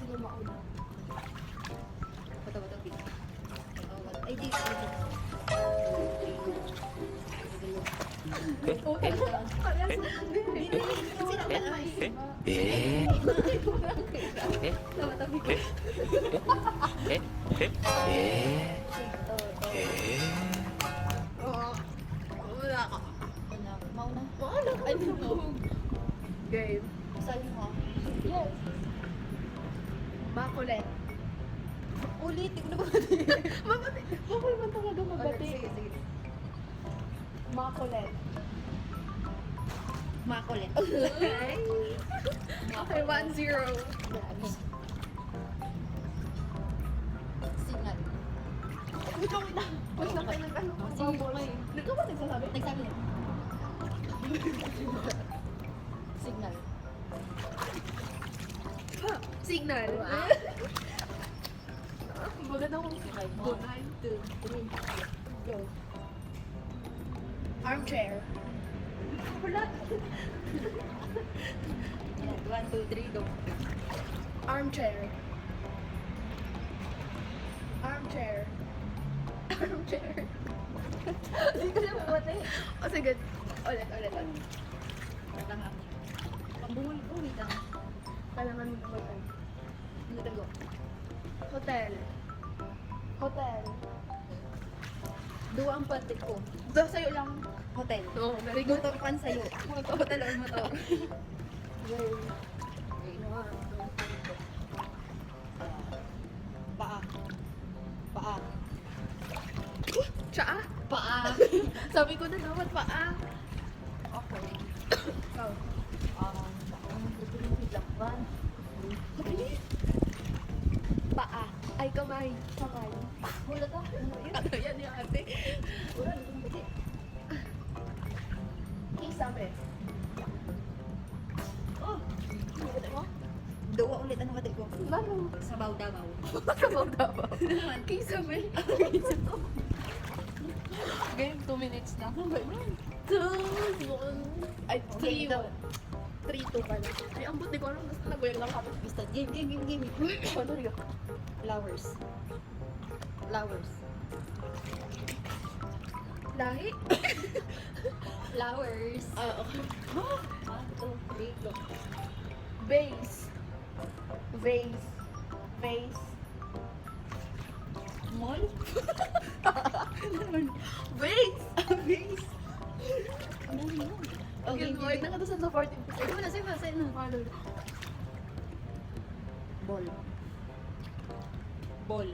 yung mauna. Bata-bata big. Ay, di. Okay. Parehas na. Bata-bata big. Wala ka. Mauna. Mauna. Ay, no. Game. Saan mo? Yes. Makulit. Ulit, hindi ko na ba? Mabati. Bakit man talaga mabati? Sige, sige. Makulit. Makulit. Okay, 1-0. Signal. Wait lang. Wait lang kayo nag-ano. Sige, okay. Nagka ba nagsasabi? Nagsabi na. Signal. Ha! Signal. Maganda kong Okay, 1, 2, 3, go. Armchair. Wala. Yan, 1, 2, 3, go. Armchair. Armchair. Armchair. Hindi ko na mabati. O sige. Ulit. Wait lang ha. Pambungol ko, wait lang. Kailangan mo mabati. Dito, go. Hotel. Hotel. Dua ang pati ko. Do, sa'yo lang. Hotel. Oo, very good. Motor pan sa'yo. Hotel or motor. Paa. Paa. Tsaa? Paa. Sabi ko na dapat paa. Okay. Ikaw. Lakban. Paa. Ay, kamay. Kamay. Wala ka. Ano yan yung ate? Wala na kung pwede. Isabi. Oh. Ano kata mo? Dua ulit. Ano kati ko? Lalo. Sabaw dabaw. Sabaw dabaw. Kisabi. Game, 2 minutes na. 2, 1. Ay, 3, 1. 3, 2 pala. Ay, ang buti ko alam. Basta nagwag lang ako. Basta, game. Ano rin ako? Flowers. Flowers. Lahi? Flowers. Okay. 1, 2, 3, go. Vase. Vase. Vase. Mall? Vase! Vase! Ano yun? Okay, Okay, wait na ka to sa 14. Sige mo na. Ball. Ball.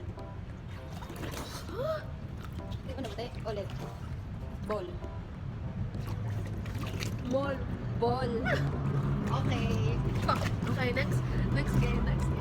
Hindi ko na ba ulit. Ball. Mall. Ball. Okay. Okay, next game, next game.